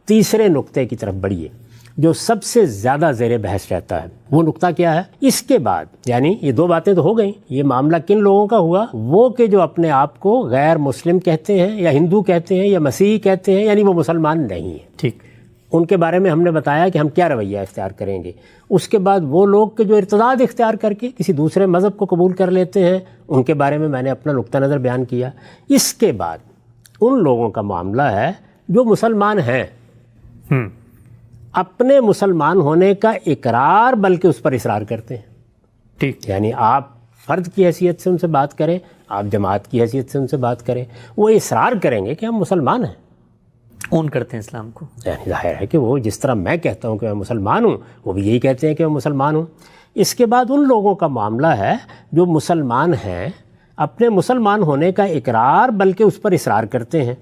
تیسرے نقطے کی طرف بڑھیے جو سب سے زیادہ زیر بحث رہتا ہے۔ وہ نقطہ کیا ہے؟ اس کے بعد یعنی یہ دو باتیں تو ہو گئیں، یہ معاملہ کن لوگوں کا ہوا؟ وہ کہ جو اپنے آپ کو غیر مسلم کہتے ہیں یا ہندو کہتے ہیں یا مسیحی کہتے ہیں، یعنی وہ مسلمان نہیں ہیں۔ ٹھیک، ان کے بارے میں ہم نے بتایا کہ ہم کیا رویہ اختیار کریں گے۔ اس کے بعد وہ لوگ کہ جو ارتداد اختیار کر کے کسی دوسرے مذہب کو قبول کر لیتے ہیں، ان کے بارے میں نے اپنا نقطہ نظر بیان کیا۔ اس کے بعد ان لوگوں کا معاملہ ہے جو مسلمان ہیں، اپنے مسلمان ہونے کا اقرار بلکہ اس پر اصرار کرتے ہیں۔ ٹھیک، یعنی آپ فرد کی حیثیت سے ان سے بات کریں، آپ جماعت کی حیثیت سے ان سے بات کریں، وہ اصرار کریں گے کہ ہم مسلمان ہیں، اون کرتے ہیں اسلام کو۔ یعنی ظاہر ہے کہ وہ جس طرح میں کہتا ہوں کہ میں مسلمان ہوں، وہ بھی یہی کہتے ہیں کہ میں مسلمان ہوں۔ اس کے بعد ان لوگوں کا معاملہ ہے جو مسلمان ہیں، اپنے مسلمان ہونے کا اقرار بلکہ اس پر اصرار کرتے ہیں،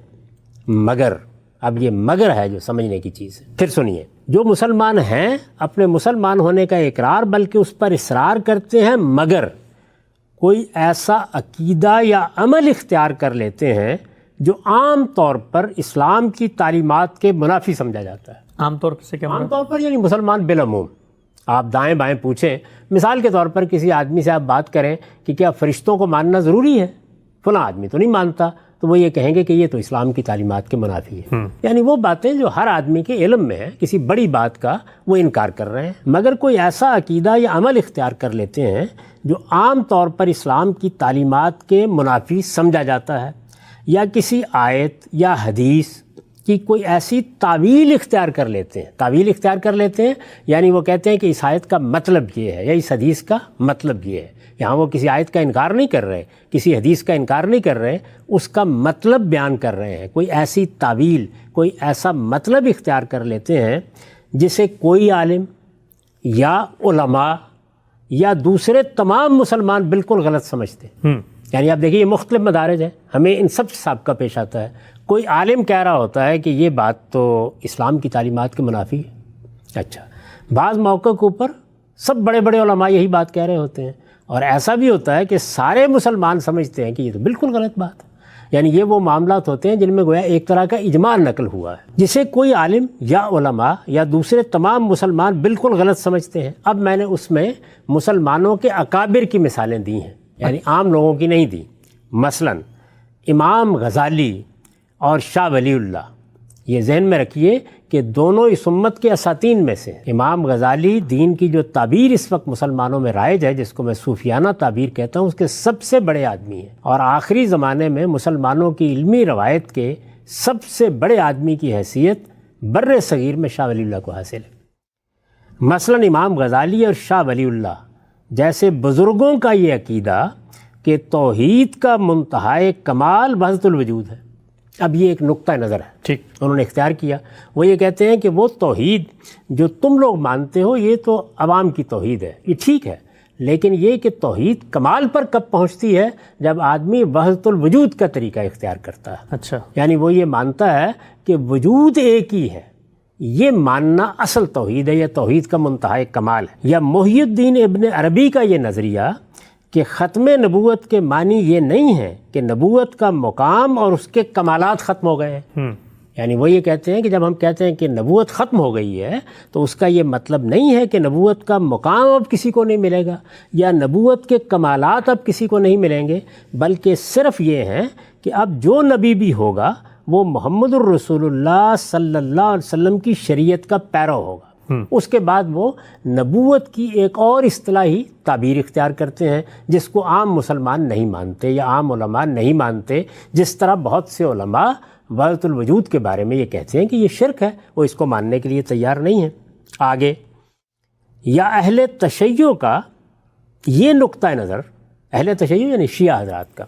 مگر اب یہ مگر ہے جو سمجھنے کی چیز ہے۔ پھر سنیے، جو مسلمان ہیں اپنے مسلمان ہونے کا اقرار بلکہ اس پر اصرار کرتے ہیں، مگر کوئی ایسا عقیدہ یا عمل اختیار کر لیتے ہیں جو عام طور پر اسلام کی تعلیمات کے منافی سمجھا جاتا ہے۔ عام طور سے کیا؟ عام طور پر یعنی مسلمان بالعموم، آپ دائیں بائیں پوچھیں، مثال کے طور پر کسی آدمی سے آپ بات کریں کہ کیا فرشتوں کو ماننا ضروری ہے؟ فلاں آدمی تو نہیں مانتا، تو وہ یہ کہیں گے کہ یہ تو اسلام کی تعلیمات کے منافی ہے۔ یعنی وہ باتیں جو ہر آدمی کے علم میں ہیں، کسی بڑی بات کا وہ انکار کر رہے ہیں، مگر کوئی ایسا عقیدہ یا عمل اختیار کر لیتے ہیں جو عام طور پر اسلام کی تعلیمات کے منافی سمجھا جاتا ہے، یا کسی آیت یا حدیث کی کوئی ایسی تعویل اختیار کر لیتے ہیں۔ تعویل اختیار کر لیتے ہیں یعنی وہ کہتے ہیں کہ اس آیت کا مطلب یہ ہے یا اس حدیث کا مطلب یہ ہے۔ یہاں وہ کسی آیت کا انکار نہیں کر رہے، کسی حدیث کا انکار نہیں کر رہے، اس کا مطلب بیان کر رہے ہیں۔ کوئی ایسی تعویل، کوئی ایسا مطلب اختیار کر لیتے ہیں جسے کوئی عالم یا علماء یا دوسرے تمام مسلمان بالکل غلط سمجھتے ہیں۔ یعنی آپ دیکھیے یہ مختلف مدارج ہیں، ہمیں ان سب سے سابقہ پیش آتا ہے۔ کوئی عالم کہہ رہا ہوتا ہے کہ یہ بات تو اسلام کی تعلیمات کے منافی ہے۔ اچھا، بعض موقع کے اوپر سب بڑے بڑے علماء یہی بات کہہ رہے ہوتے ہیں، اور ایسا بھی ہوتا ہے کہ سارے مسلمان سمجھتے ہیں کہ یہ تو بالکل غلط بات ہے۔ یعنی یہ وہ معاملات ہوتے ہیں جن میں گویا ایک طرح کا اجماع نقل ہوا ہے، جسے کوئی عالم یا علماء یا دوسرے تمام مسلمان بالکل غلط سمجھتے ہیں۔ اب میں نے اس میں مسلمانوں کے اکابر کی مثالیں دی ہیں، یعنی عام لوگوں کی نہیں دی۔ مثلا امام غزالی اور شاہ ولی اللہ، یہ ذہن میں رکھیے کہ دونوں اس امت کے اساتین میں سے ہیں۔ امام غزالی دین کی جو تعبیر اس وقت مسلمانوں میں رائج ہے، جس کو میں صوفیانہ تعبیر کہتا ہوں، اس کے سب سے بڑے آدمی ہیں، اور آخری زمانے میں مسلمانوں کی علمی روایت کے سب سے بڑے آدمی کی حیثیت بر صغیر میں شاہ ولی اللہ کو حاصل ہے۔ مثلا امام غزالی اور شاہ ولی اللہ جیسے بزرگوں کا یہ عقیدہ کہ توحید کا منتہائے کمال وحدت الوجود ہے۔ اب یہ ایک نقطہ نظر ہے، ٹھیک، انہوں نے اختیار کیا۔ وہ یہ کہتے ہیں کہ وہ توحید جو تم لوگ مانتے ہو یہ تو عوام کی توحید ہے، یہ ٹھیک ہے، لیکن یہ کہ توحید کمال پر کب پہنچتی ہے؟ جب آدمی وحدت الوجود کا طریقہ اختیار کرتا ہے۔ اچھا، یعنی وہ یہ مانتا ہے کہ وجود ایک ہی ہے، یہ ماننا اصل توحید ہے، یہ توحید کا منتہا کمال ہے۔ یا محی الدین ابن عربی کا یہ نظریہ کہ ختم نبوت کے معنی یہ نہیں ہے کہ نبوت کا مقام اور اس کے کمالات ختم ہو گئے ہیں۔ یعنی وہ یہ کہتے ہیں کہ جب ہم کہتے ہیں کہ نبوت ختم ہو گئی ہے تو اس کا یہ مطلب نہیں ہے کہ نبوت کا مقام اب کسی کو نہیں ملے گا یا نبوت کے کمالات اب کسی کو نہیں ملیں گے، بلکہ صرف یہ ہے کہ اب جو نبی بھی ہوگا وہ محمد الرسول اللہ صلی اللہ علیہ وسلم کی شریعت کا پیرو ہوگا۔ اس کے بعد وہ نبوت کی ایک اور اصطلاحی تعبیر اختیار کرتے ہیں جس کو عام مسلمان نہیں مانتے یا عام علماء نہیں مانتے، جس طرح بہت سے علماء وحدت الوجود کے بارے میں یہ کہتے ہیں کہ یہ شرک ہے، وہ اس کو ماننے کے لیے تیار نہیں ہیں۔ آگے، یا اہل تشیع کا یہ نقطہ نظر، اہل تشیع یعنی شیعہ حضرات کا،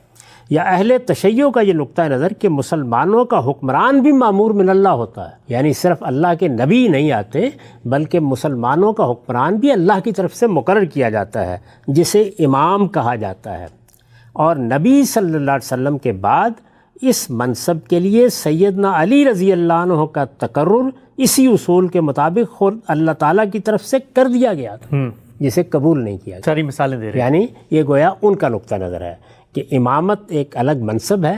یا اہل تشیع کا یہ نقطہ نظر کہ مسلمانوں کا حکمران بھی مامور من اللہ ہوتا ہے، یعنی صرف اللہ کے نبی نہیں آتے بلکہ مسلمانوں کا حکمران بھی اللہ کی طرف سے مقرر کیا جاتا ہے، جسے امام کہا جاتا ہے، اور نبی صلی اللہ علیہ وسلم کے بعد اس منصب کے لیے سیدنا علی رضی اللہ عنہ کا تقرر اسی اصول کے مطابق خود اللہ تعالیٰ کی طرف سے کر دیا گیا تھا، جسے قبول نہیں کیا گیا۔ ساری مثالیں دے رہے ہیں، یعنی یہ گویا ان کا نقطہ نظر ہے کہ امامت ایک الگ منصب ہے،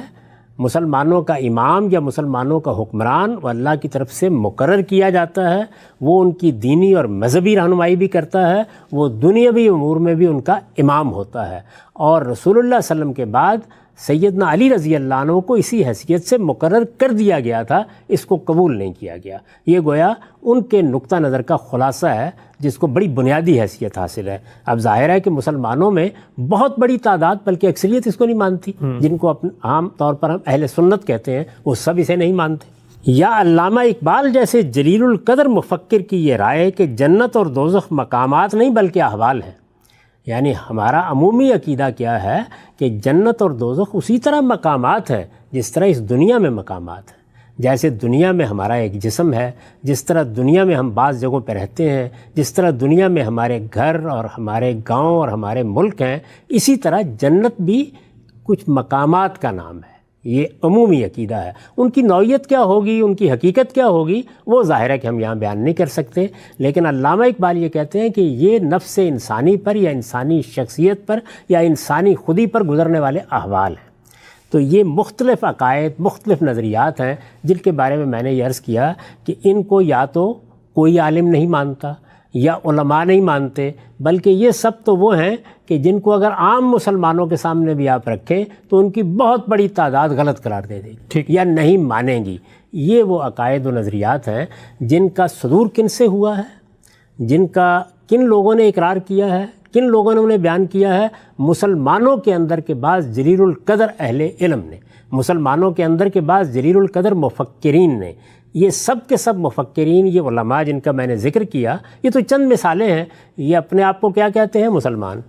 مسلمانوں کا امام یا مسلمانوں کا حکمران وہ اللہ کی طرف سے مقرر کیا جاتا ہے، وہ ان کی دینی اور مذہبی رہنمائی بھی کرتا ہے، وہ دنیاوی امور میں بھی ان کا امام ہوتا ہے، اور رسول اللہ صلی اللہ علیہ وسلم کے بعد سیدنا علی رضی اللہ عنہ کو اسی حیثیت سے مقرر کر دیا گیا تھا، اس کو قبول نہیں کیا گیا۔ یہ گویا ان کے نقطہ نظر کا خلاصہ ہے جس کو بڑی بنیادی حیثیت حاصل ہے۔ اب ظاہر ہے کہ مسلمانوں میں بہت بڑی تعداد بلکہ اکثریت اس کو نہیں مانتی، جن کو عام طور پر ہم اہل سنت کہتے ہیں وہ سب اسے نہیں مانتے۔ یا علامہ اقبال جیسے جلیل القدر مفکر کی یہ رائے کہ جنت اور دوزخ مقامات نہیں بلکہ احوال ہیں، یعنی ہمارا عمومی عقیدہ کیا ہے کہ جنت اور دوزخ اسی طرح مقامات ہیں جس طرح اس دنیا میں مقامات ہیں۔ جیسے دنیا میں ہمارا ایک جسم ہے، جس طرح دنیا میں ہم بعض جگہوں پہ رہتے ہیں، جس طرح دنیا میں ہمارے گھر اور ہمارے گاؤں اور ہمارے ملک ہیں، اسی طرح جنت بھی کچھ مقامات کا نام ہے۔ یہ عمومی عقیدہ ہے۔ ان کی نوعیت کیا ہوگی، ان کی حقیقت کیا ہوگی، وہ ظاہر ہے کہ ہم یہاں بیان نہیں کر سکتے، لیکن علامہ اقبال یہ کہتے ہیں کہ یہ نفس انسانی پر یا انسانی شخصیت پر یا انسانی خودی پر گزرنے والے احوال ہیں۔ تو یہ مختلف عقائد، مختلف نظریات ہیں جن کے بارے میں نے یہ عرض کیا کہ ان کو یا تو کوئی عالم نہیں مانتا یا علماء نہیں مانتے، بلکہ یہ سب تو وہ ہیں کہ جن کو اگر عام مسلمانوں کے سامنے بھی آپ رکھیں تو ان کی بہت بڑی تعداد غلط قرار دے دے گی یا نہیں مانیں گی۔ یہ وہ عقائد و نظریات ہیں جن کا صدور کن سے ہوا ہے، جن کا کن لوگوں نے اقرار کیا ہے، کن لوگوں نے انہیں بیان کیا ہے؟ مسلمانوں کے اندر کے بعض جلیل القدر اہل علم نے، مسلمانوں کے اندر کے بعض جلیل القدر مفکرین نے۔ یہ سب کے سب مفکرین، یہ علماء جن کا میں نے ذکر کیا، یہ تو چند مثالیں ہیں۔ یہ اپنے آپ کو کیا کہتے ہیں؟ مسلمان۔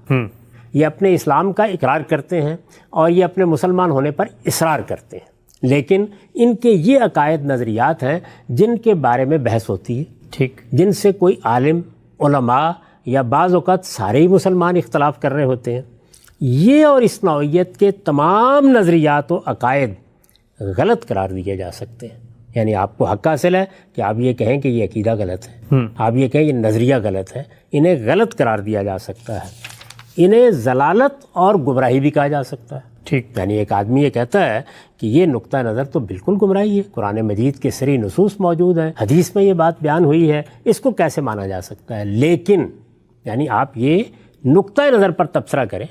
یہ اپنے اسلام کا اقرار کرتے ہیں اور یہ اپنے مسلمان ہونے پر اصرار کرتے ہیں، لیکن ان کے یہ عقائد نظریات ہیں جن کے بارے میں بحث ہوتی ہے، ٹھیک، جن سے کوئی عالم، علماء یا بعض اوقات سارے ہی مسلمان اختلاف کر رہے ہوتے ہیں۔ یہ اور اس نوعیت کے تمام نظریات و عقائد غلط قرار دیے جا سکتے ہیں۔ یعنی آپ کو حق حاصل ہے کہ آپ یہ کہیں کہ یہ عقیدہ غلط ہے، آپ یہ کہیں یہ نظریہ غلط ہے، انہیں غلط قرار دیا جا سکتا ہے، انہیں ضلالت اور گمراہی بھی کہا جا سکتا ہے، ٹھیک۔ یعنی ایک آدمی یہ کہتا ہے کہ یہ نقطہ نظر تو بالکل گمراہی ہے، قرآن مجید کے صریح نصوص موجود ہیں، حدیث میں یہ بات بیان ہوئی ہے، اس کو کیسے مانا جا سکتا ہے؟ لیکن یعنی آپ یہ نقطہ نظر پر تبصرہ کریں،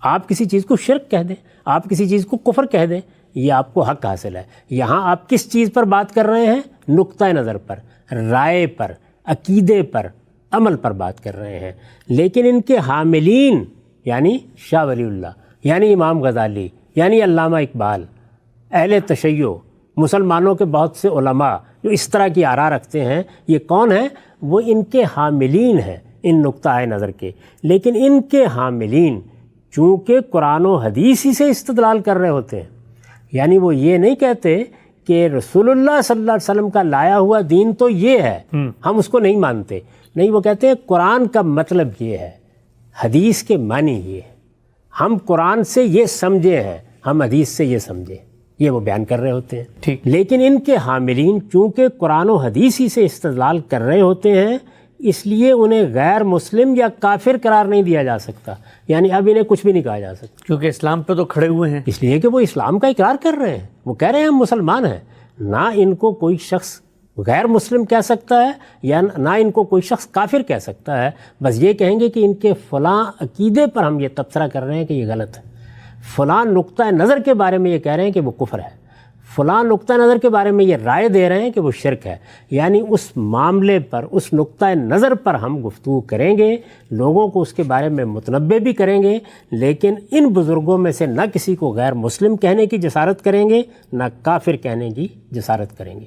آپ کسی چیز کو شرک کہہ دیں، آپ کسی چیز کو کفر کہہ دیں، یہ آپ کو حق حاصل ہے۔ یہاں آپ کس چیز پر بات کر رہے ہیں؟ نقطہ نظر پر، رائے پر، عقیدے پر، عمل پر بات کر رہے ہیں۔ لیکن ان کے حاملین یعنی شاہ ولی اللہ، یعنی امام غزالی، یعنی علامہ اقبال، اہل تشیع، مسلمانوں کے بہت سے علماء جو اس طرح کی آراء رکھتے ہیں، یہ کون ہیں؟ وہ ان کے حاملین ہیں ان نقطہ نظر کے۔ لیکن ان کے حاملین چونکہ قرآن و حدیث ہی سے استدلال کر رہے ہوتے ہیں، یعنی وہ یہ نہیں کہتے کہ رسول اللہ صلی اللہ علیہ وسلم کا لایا ہوا دین تو یہ ہے، ہم اس کو نہیں مانتے، نہیں، وہ کہتے ہیں قرآن کا مطلب یہ ہے، حدیث کے معنی یہ ہے، ہم قرآن سے یہ سمجھے ہیں، ہم حدیث سے یہ سمجھے، یہ وہ بیان کر رہے ہوتے ہیں، ٹھیک۔ لیکن ان کے حاملین چونکہ قرآن و حدیث ہی سے استدلال کر رہے ہوتے ہیں، اس لیے انہیں غیر مسلم یا کافر قرار نہیں دیا جا سکتا، یعنی اب انہیں کچھ بھی نہیں کہا جا سکتا، کیونکہ اسلام پہ تو کھڑے ہوئے ہیں، اس لیے کہ وہ اسلام کا اقرار کر رہے ہیں، وہ کہہ رہے ہیں ہم مسلمان ہیں۔ نہ ان کو کوئی شخص غیر مسلم کہہ سکتا ہے یا نہ ان کو کوئی شخص کافر کہہ سکتا ہے، بس یہ کہیں گے کہ ان کے فلاں عقیدے پر ہم یہ تبصرہ کر رہے ہیں کہ یہ غلط ہے، فلاں نقطہ نظر کے بارے میں یہ کہہ رہے ہیں کہ وہ کفر ہے، فلاں نقطہ نظر کے بارے میں یہ رائے دے رہے ہیں کہ وہ شرک ہے۔ یعنی اس معاملے پر، اس نقطہ نظر پر ہم گفتگو کریں گے، لوگوں کو اس کے بارے میں متنبہ بھی کریں گے، لیکن ان بزرگوں میں سے نہ کسی کو غیر مسلم کہنے کی جسارت کریں گے، نہ کافر کہنے کی جسارت کریں گے۔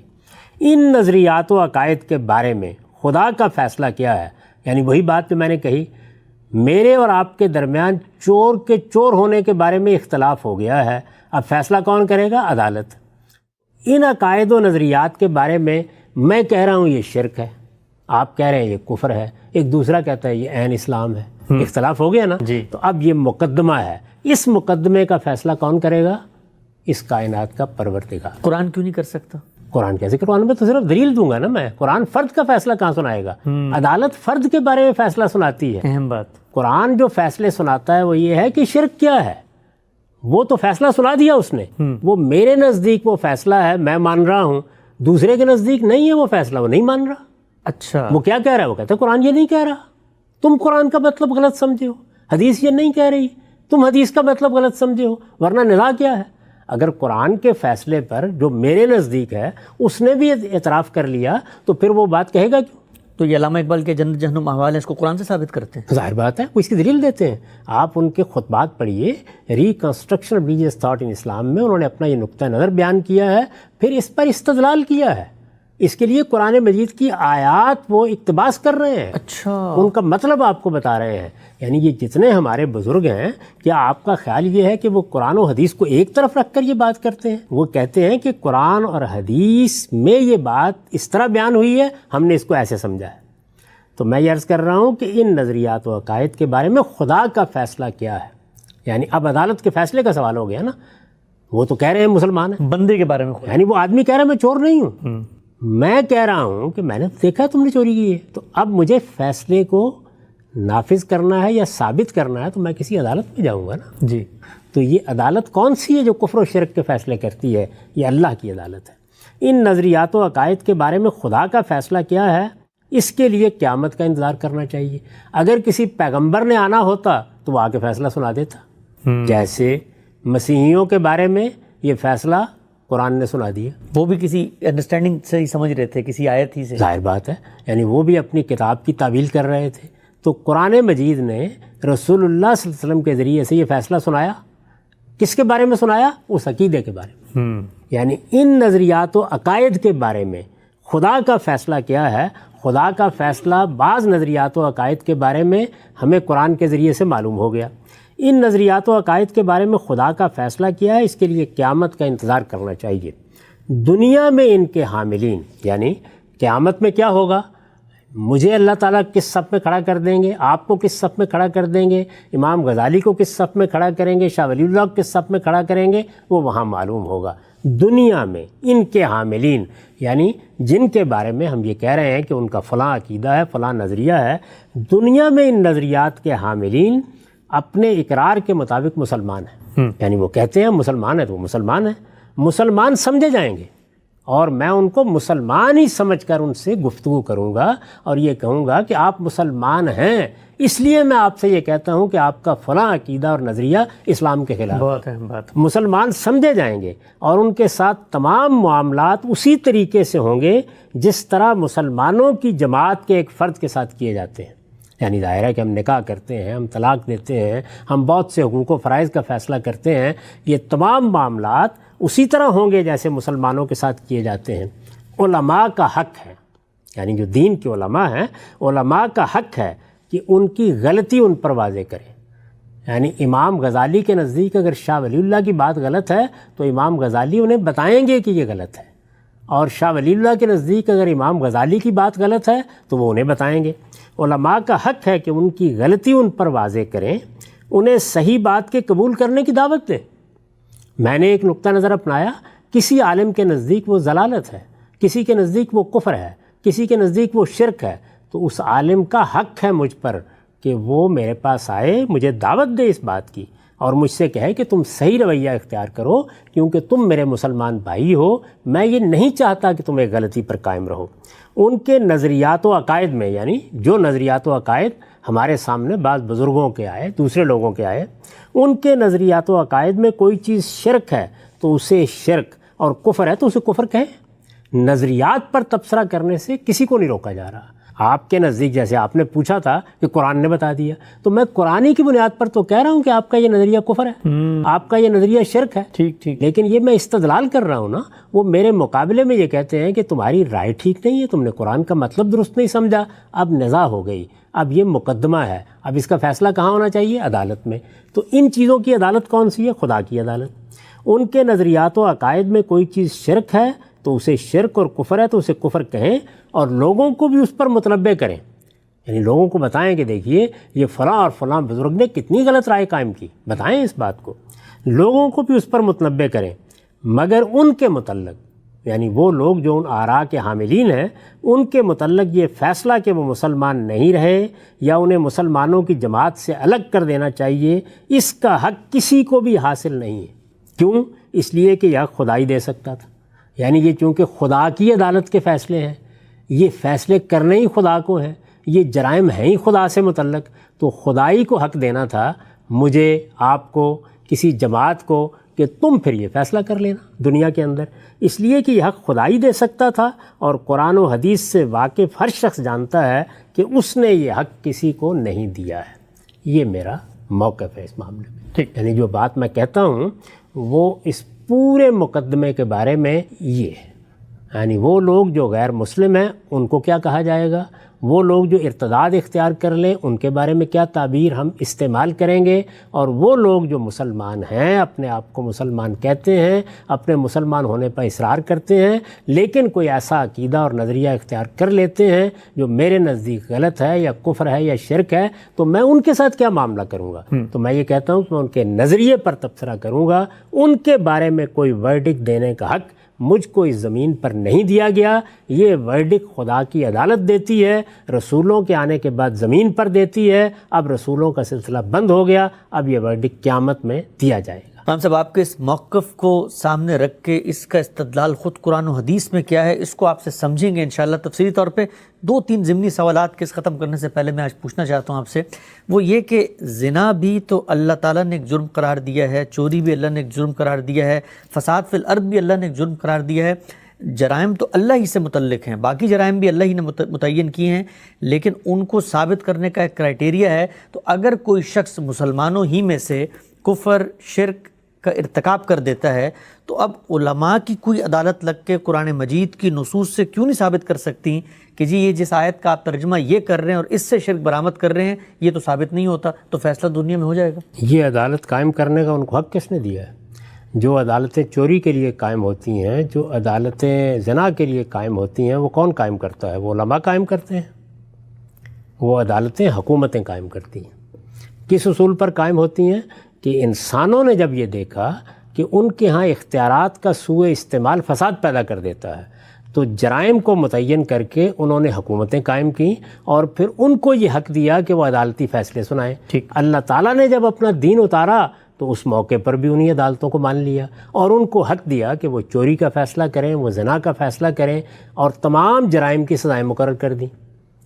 ان نظریات و عقائد کے بارے میں خدا کا فیصلہ کیا ہے؟ یعنی وہی بات جو میں نے کہی، میرے اور آپ کے درمیان چور کے چور ہونے کے بارے میں اختلاف ہو گیا ہے، اب فیصلہ کون کرے گا؟ عدالت۔ ان عقائد و نظریات کے بارے میں کہہ رہا ہوں یہ شرک ہے، آپ کہہ رہے ہیں یہ کفر ہے، ایک دوسرا کہتا ہے یہ عین اسلام ہے، اختلاف ہو گیا نا جی۔ تو اب یہ مقدمہ ہے، اس مقدمے کا فیصلہ کون کرے گا؟ اس کائنات کا پروردگار۔ قرآن کیوں نہیں کر سکتا؟ قرآن کیسے؟ قرآن میں تو صرف دلیل دوں گا نا میں، قرآن فرد کا فیصلہ کہاں سنائے گا؟ عدالت فرد کے بارے میں فیصلہ سناتی ہے۔ اہم بات، قرآن جو فیصلے سناتا ہے وہ یہ ہے کہ شرک کیا ہے، وہ تو فیصلہ سنا دیا اس نے، وہ میرے نزدیک وہ فیصلہ ہے، میں مان رہا ہوں، دوسرے کے نزدیک نہیں ہے وہ فیصلہ، وہ نہیں مان رہا۔ اچھا، وہ کیا کہہ رہا ہے؟ وہ کہتا ہے قرآن یہ نہیں کہہ رہا، تم قرآن کا مطلب غلط سمجھے ہو، حدیث یہ نہیں کہہ رہی، تم حدیث کا مطلب غلط سمجھے ہو، ورنہ نزاع کیا ہے؟ اگر قرآن کے فیصلے پر جو میرے نزدیک ہے اس نے بھی اعتراف کر لیا تو پھر وہ بات کہے گا کیوں؟ تو یہ علامہ اقبال کے جنت جہنم احوال ہیں، اس کو قرآن سے ثابت کرتے ہیں؟ ظاہر بات ہے، وہ اس کی دلیل دیتے ہیں۔ آپ ان کے خطبات پڑھیے، Reconstruction of Religious Thought in Islam میں انہوں نے اپنا یہ نقطہ نظر بیان کیا ہے، پھر اس پر استدلال کیا ہے، اس کے لیے قرآن مجید کی آیات وہ اقتباس کر رہے ہیں، اچھا، ان کا مطلب آپ کو بتا رہے ہیں۔ یعنی یہ جتنے ہمارے بزرگ ہیں، کیا آپ کا خیال یہ ہے کہ وہ قرآن و حدیث کو ایک طرف رکھ کر یہ بات کرتے ہیں؟ وہ کہتے ہیں کہ قرآن اور حدیث میں یہ بات اس طرح بیان ہوئی ہے، ہم نے اس کو ایسے سمجھا ہے۔ تو میں یہ عرض کر رہا ہوں کہ ان نظریات و عقائد کے بارے میں خدا کا فیصلہ کیا ہے؟ یعنی اب عدالت کے فیصلے کا سوال ہو گیا نا۔ وہ تو کہہ رہے ہیں مسلمان ہیں، بندے کے بارے میں خدا، یعنی وہ آدمی کہہ رہا ہے میں چور نہیں ہوں، میں کہہ رہا ہوں کہ میں نے دیکھا تم نے چوری کی ہے، تو اب مجھے فیصلے کو نافذ کرنا ہے یا ثابت کرنا ہے تو میں کسی عدالت میں جاؤں گا نا۔ جی، تو یہ عدالت کون سی ہے جو کفر و شرک کے فیصلے کرتی ہے؟ یہ اللہ کی عدالت ہے۔ ان نظریات و عقائد کے بارے میں خدا کا فیصلہ کیا ہے، اس کے لیے قیامت کا انتظار کرنا چاہیے۔ اگر کسی پیغمبر نے آنا ہوتا تو وہ آ کے فیصلہ سنا دیتا، جیسے مسیحیوں کے بارے میں یہ فیصلہ قرآن نے سنا دیا۔ وہ بھی کسی انڈرسٹینڈنگ سے ہی سمجھ رہے تھے، کسی آیت ہی سے، ظاہر بات ہے، یعنی وہ بھی اپنی کتاب کی تعویل کر رہے تھے۔ تو قرآن مجید نے رسول اللہ صلی اللہ علیہ وسلم کے ذریعے سے یہ فیصلہ سنایا، کس کے بارے میں سنایا؟ اس عقیدے کے بارے میں۔ یعنی ان نظریات و عقائد کے بارے میں خدا کا فیصلہ کیا ہے؟ خدا کا فیصلہ بعض نظریات و عقائد کے بارے میں ہمیں قرآن کے ذریعے سے معلوم ہو گیا۔ ان نظریات و عقائد کے بارے میں خدا کا فیصلہ کیا ہے، اس کے لیے قیامت کا انتظار کرنا چاہیے۔ دنیا میں ان کے حاملین، یعنی قیامت میں کیا ہوگا؟ مجھے اللہ تعالیٰ کس صف میں کھڑا کر دیں گے، آپ کو کس صف میں کھڑا کر دیں گے، امام غزالی کو کس صف میں کھڑا کریں گے، شاہ ولی اللہ کو کس صف میں کھڑا کریں گے، وہ وہاں معلوم ہوگا۔ دنیا میں ان کے حاملین، یعنی جن کے بارے میں ہم یہ کہہ رہے ہیں کہ ان کا فلاں عقیدہ ہے، فلاں نظریہ ہے، دنیا میں ان نظریات کے حاملین اپنے اقرار کے مطابق مسلمان ہیں۔ یعنی وہ کہتے ہیں مسلمان ہیں تو وہ مسلمان ہیں، مسلمان سمجھے جائیں گے، اور میں ان کو مسلمان ہی سمجھ کر ان سے گفتگو کروں گا اور یہ کہوں گا کہ آپ مسلمان ہیں، اس لیے میں آپ سے یہ کہتا ہوں کہ آپ کا فلاں عقیدہ اور نظریہ اسلام کے خلاف۔ بہت اہم بات۔ مسلمان سمجھے جائیں گے اور ان کے ساتھ تمام معاملات اسی طریقے سے ہوں گے جس طرح مسلمانوں کی جماعت کے ایک فرد کے ساتھ کیے جاتے ہیں۔ یعنی ظاہر ہے کہ ہم نکاح کرتے ہیں، ہم طلاق دیتے ہیں، ہم بہت سے حقوق و فرائض کا فیصلہ کرتے ہیں، یہ تمام معاملات اسی طرح ہوں گے جیسے مسلمانوں کے ساتھ کیے جاتے ہیں۔ علماء کا حق ہے، یعنی جو دین کے علماء ہیں، علماء کا حق ہے کہ ان کی غلطی ان پر واضح کریں۔ یعنی امام غزالی کے نزدیک اگر شاہ ولی اللہ کی بات غلط ہے تو امام غزالی انہیں بتائیں گے کہ یہ غلط ہے، اور شاہ ولی اللہ کے نزدیک اگر امام غزالی کی بات غلط ہے تو وہ انہیں بتائیں گے۔ علماء کا حق ہے کہ ان کی غلطی ان پر واضح کریں، انہیں صحیح بات کے قبول کرنے کی دعوت دیں۔ میں نے ایک نقطہ نظر اپنایا، کسی عالم کے نزدیک وہ ضلالت ہے، کسی کے نزدیک وہ کفر ہے، کسی کے نزدیک وہ شرک ہے، تو اس عالم کا حق ہے مجھ پر کہ وہ میرے پاس آئے، مجھے دعوت دے اس بات کی، اور مجھ سے کہے کہ تم صحیح رویہ اختیار کرو کیونکہ تم میرے مسلمان بھائی ہو، میں یہ نہیں چاہتا کہ تم ایک غلطی پر قائم رہو۔ ان کے نظریات و عقائد میں، یعنی جو نظریات و عقائد ہمارے سامنے بعض بزرگوں کے آئے، دوسرے لوگوں کے آئے، ان کے نظریات و عقائد میں کوئی چیز شرک ہے تو اسے شرک، اور کفر ہے تو اسے کفر کہیں۔ نظریات پر تبصرہ کرنے سے کسی کو نہیں روکا جا رہا۔ آپ کے نزدیک، جیسے آپ نے پوچھا تھا کہ قرآن نے بتا دیا، تو میں قرآنی کی بنیاد پر تو کہہ رہا ہوں کہ آپ کا یہ نظریہ کفر ہے، آپ کا یہ نظریہ شرک ہے۔ ٹھیک ٹھیک، لیکن یہ میں استدلال کر رہا ہوں نا، وہ میرے مقابلے میں یہ کہتے ہیں کہ تمہاری رائے ٹھیک نہیں ہے، تم نے قرآن کا مطلب درست نہیں سمجھا، اب نزاع ہو گئی، اب یہ مقدمہ ہے، اب اس کا فیصلہ کہاں ہونا چاہیے؟ عدالت میں۔ تو ان چیزوں کی عدالت کون سی ہے؟ خدا کی عدالت۔ ان کے نظریات و عقائد میں کوئی چیز شرک ہے تو اسے شرک، اور کفر ہے تو اسے کفر کہیں، اور لوگوں کو بھی اس پر متنبع کریں، یعنی لوگوں کو بتائیں کہ دیکھیے یہ فلاں اور فلاں بزرگ نے کتنی غلط رائے قائم کی، بتائیں اس بات کو، لوگوں کو بھی اس پر متنبع کریں، مگر ان کے متعلق، یعنی وہ لوگ جو ان آراء کے حاملین ہیں ان کے متعلق یہ فیصلہ کہ وہ مسلمان نہیں رہے یا انہیں مسلمانوں کی جماعت سے الگ کر دینا چاہیے، اس کا حق کسی کو بھی حاصل نہیں ہے۔ کیوں؟ اس لیے کہ یہ حق خدا ہی دے سکتا تھا، یعنی یہ چونکہ خدا کی عدالت کے فیصلے ہیں، یہ فیصلے کرنے ہی خدا کو ہیں، یہ جرائم ہیں ہی خدا سے متعلق، تو خدائی کو حق دینا تھا مجھے، آپ کو، کسی جماعت کو، کہ تم پھر یہ فیصلہ کر لینا دنیا کے اندر، اس لیے کہ یہ حق خدا ہی دے سکتا تھا، اور قرآن و حدیث سے واقف ہر شخص جانتا ہے کہ اس نے یہ حق کسی کو نہیں دیا ہے۔ یہ میرا موقف ہے اس معاملے میں۔ ٹھیک، یعنی جو بات میں کہتا ہوں وہ اس پورے مقدمے کے بارے میں یہ ہے، یعنی وہ لوگ جو غیر مسلم ہیں ان کو کیا کہا جائے گا، وہ لوگ جو ارتداد اختیار کر لیں ان کے بارے میں کیا تعبیر ہم استعمال کریں گے، اور وہ لوگ جو مسلمان ہیں، اپنے آپ کو مسلمان کہتے ہیں، اپنے مسلمان ہونے پر اصرار کرتے ہیں، لیکن کوئی ایسا عقیدہ اور نظریہ اختیار کر لیتے ہیں جو میرے نزدیک غلط ہے یا کفر ہے یا شرک ہے، تو میں ان کے ساتھ کیا معاملہ کروں گا؟ تو میں یہ کہتا ہوں کہ میں ان کے نظریے پر تبصرہ کروں گا، ان کے بارے میں کوئی ورڈکٹ دینے کا حق مجھ کو اس زمین پر نہیں دیا گیا۔ یہ ورڈکٹ خدا کی عدالت دیتی ہے، رسولوں کے آنے کے بعد زمین پر دیتی ہے۔ اب رسولوں کا سلسلہ بند ہو گیا، اب یہ ورڈکٹ قیامت میں دیا جائے گا۔ امام صاحب، آپ کے اس موقف کو سامنے رکھ کے اس کا استدلال خود قرآن و حدیث میں کیا ہے، اس کو آپ سے سمجھیں گے انشاءاللہ تفصیلی طور پہ۔ 2-3 ضمنی سوالات کے اس ختم کرنے سے پہلے میں آج پوچھنا چاہتا ہوں آپ سے، وہ یہ کہ زنا بھی تو اللہ تعالیٰ نے ایک جرم قرار دیا ہے، چوری بھی اللہ نے ایک جرم قرار دیا ہے، فساد فی الارض بھی اللہ نے ایک جرم قرار دیا ہے، جرائم تو اللہ ہی سے متعلق ہیں، باقی جرائم بھی اللہ ہی نے متعین کیے ہیں، لیکن ان کو ثابت کرنے کا ایک کرائٹیریا ہے۔ تو اگر کوئی شخص مسلمانوں ہی میں سے کفر، شرک کا ارتکاب کر دیتا ہے، تو اب علماء کی کوئی عدالت لگ کے قرآن مجید کی نصوص سے کیوں نہیں ثابت کر سکتی کہ جی یہ جس آیت کا آپ ترجمہ یہ کر رہے ہیں اور اس سے شرک برآمد کر رہے ہیں، یہ تو ثابت نہیں ہوتا، تو فیصلہ دنیا میں ہو جائے گا؟ یہ عدالت قائم کرنے کا ان کو حق کس نے دیا ہے؟ جو عدالتیں چوری کے لیے قائم ہوتی ہیں، جو عدالتیں زنا کے لیے قائم ہوتی ہیں، وہ کون قائم کرتا ہے؟ وہ علماء قائم کرتے ہیں۔ وہ عدالتیں حکومتیں قائم کرتی ہیں۔ کس اصول پر قائم ہوتی ہیں؟ کہ انسانوں نے جب یہ دیکھا کہ ان کے ہاں اختیارات کا سوء استعمال فساد پیدا کر دیتا ہے، تو جرائم کو متعین کر کے انہوں نے حکومتیں قائم کیں، اور پھر ان کو یہ حق دیا کہ وہ عدالتی فیصلے سنائیں۔ اللہ تعالیٰ نے جب اپنا دین اتارا تو اس موقع پر بھی انہی عدالتوں کو مان لیا، اور ان کو حق دیا کہ وہ چوری کا فیصلہ کریں، وہ زنا کا فیصلہ کریں، اور تمام جرائم کی سزائیں مقرر کر دیں۔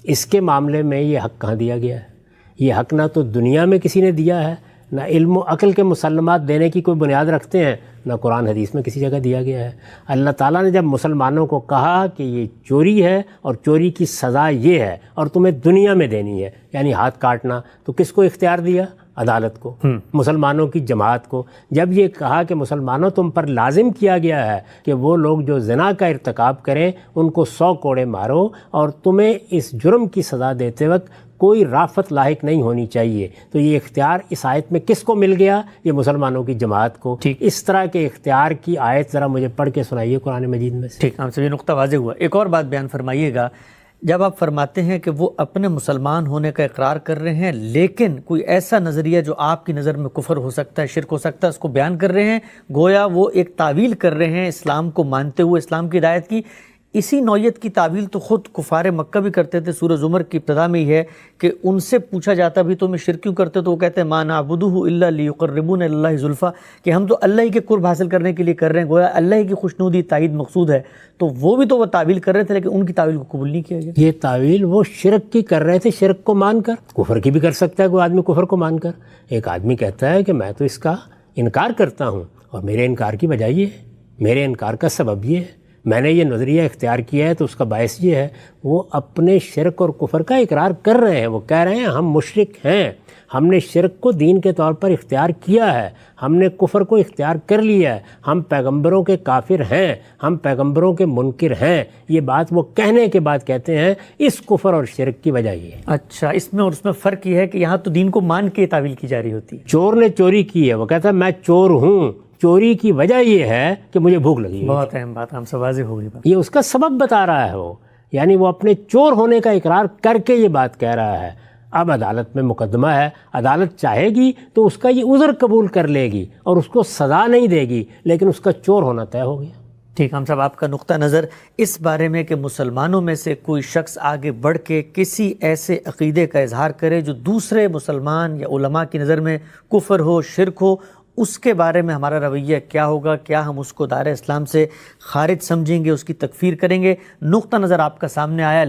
اس کے معاملے میں یہ حق کہاں دیا گیا ہے؟ یہ حق نہ تو دنیا میں کسی نے دیا ہے، نہ علم و عقل کے مسلمات دینے کی کوئی بنیاد رکھتے ہیں، نہ قرآن حدیث میں کسی جگہ دیا گیا ہے۔ اللہ تعالیٰ نے جب مسلمانوں کو کہا کہ یہ چوری ہے اور چوری کی سزا یہ ہے اور تمہیں دنیا میں دینی ہے، یعنی ہاتھ کاٹنا، تو کس کو اختیار دیا؟ عدالت کو، مسلمانوں کی جماعت کو۔ جب یہ کہا کہ مسلمانوں تم پر لازم کیا گیا ہے کہ وہ لوگ جو زنا کا ارتکاب کریں ان کو 100 کوڑے مارو، اور تمہیں اس جرم کی سزا دیتے وقت کوئی رافت لاحق نہیں ہونی چاہیے، تو یہ اختیار اس آیت میں کس کو مل گیا؟ یہ مسلمانوں کی جماعت کو۔ اس طرح کے اختیار کی آیت ذرا مجھے پڑھ کے سنائیے قرآن مجید میں سے۔ ٹھیک، ہم سے یہ نقطہ واضح ہوا۔ ایک اور بات بیان فرمائیے گا، جب آپ فرماتے ہیں کہ وہ اپنے مسلمان ہونے کا اقرار کر رہے ہیں، لیکن کوئی ایسا نظریہ جو آپ کی نظر میں کفر ہو سکتا ہے، شرک ہو سکتا ہے، اس کو بیان کر رہے ہیں، گویا وہ ایک تعویل کر رہے ہیں اسلام کو مانتے ہوئے، اسلام کی ہدایت کی۔ اسی نوعیت کی تعویل تو خود کفار مکہ بھی کرتے تھے۔ سورہ زمر کی ابتدا میں ہی ہے کہ ان سے پوچھا جاتا بھی تمہیں شرک کیوں کرتے، تو وہ کہتے ہیں ما نعبدہ الا لیقربونا الی اللہ زلفیٰ، کہ ہم تو اللہ ہی کے قرب حاصل کرنے کے لیے کر رہے ہیں، گویا اللہ ہی کی خوشنودی تائید مقصود ہے۔ تو وہ بھی تو وہ تعویل کر رہے تھے، لیکن ان کی تعویل کو قبول نہیں کیا گیا۔ یہ تعویل وہ شرک کی کر رہے تھے، شرک کو مان کر۔ کفر کی بھی کر سکتا ہے کوئی آدمی، کفر کو مان کر۔ ایک آدمی کہتا ہے کہ میں تو اس کا انکار کرتا ہوں، اور میرے انکار کی وجہ یہ ہے، میرے انکار کا سبب یہ ہے، میں نے یہ نظریہ اختیار کیا ہے تو اس کا باعث یہ ہے۔ وہ اپنے شرک اور کفر کا اقرار کر رہے ہیں، وہ کہہ رہے ہیں ہم مشرک ہیں، ہم نے شرک کو دین کے طور پر اختیار کیا ہے، ہم نے کفر کو اختیار کر لیا ہے، ہم پیغمبروں کے کافر ہیں، ہم پیغمبروں کے منکر ہیں۔ یہ بات وہ کہنے کے بعد کہتے ہیں اس کفر اور شرک کی وجہ یہ ہے۔ اچھا، اس میں اور اس میں فرق یہ ہے کہ یہاں تو دین کو مان کے تعویل کی جا رہی ہوتی ہے۔ چور نے چوری کی ہے، وہ کہتا ہے میں چور ہوں، چوری کی وجہ یہ ہے کہ مجھے بھوک لگی ہے۔ بہت اہم بات، ہم سے واضح ہو گئی بات۔ یہ اس کا سبب بتا رہا ہے وہ، یعنی وہ اپنے چور ہونے کا اقرار کر کے یہ بات کہہ رہا ہے۔ اب عدالت میں مقدمہ ہے، عدالت چاہے گی تو اس کا یہ عذر قبول کر لے گی اور اس کو سزا نہیں دے گی، لیکن اس کا چور ہونا طے ہو گیا۔ ٹھیک، ہم صاحب آپ کا نقطہ نظر اس بارے میں کہ مسلمانوں میں سے کوئی شخص آگے بڑھ کے کسی ایسے عقیدے کا اظہار کرے جو دوسرے مسلمان یا علماء کی نظر میں کفر ہو، شرک ہو، اس کے بارے میں ہمارا رویہ کیا ہوگا؟ کیا ہم اس کو دائرہ اسلام سے خارج سمجھیں گے، اس کی تکفیر کریں گے؟ نقطہ نظر آپ کا سامنے آیا،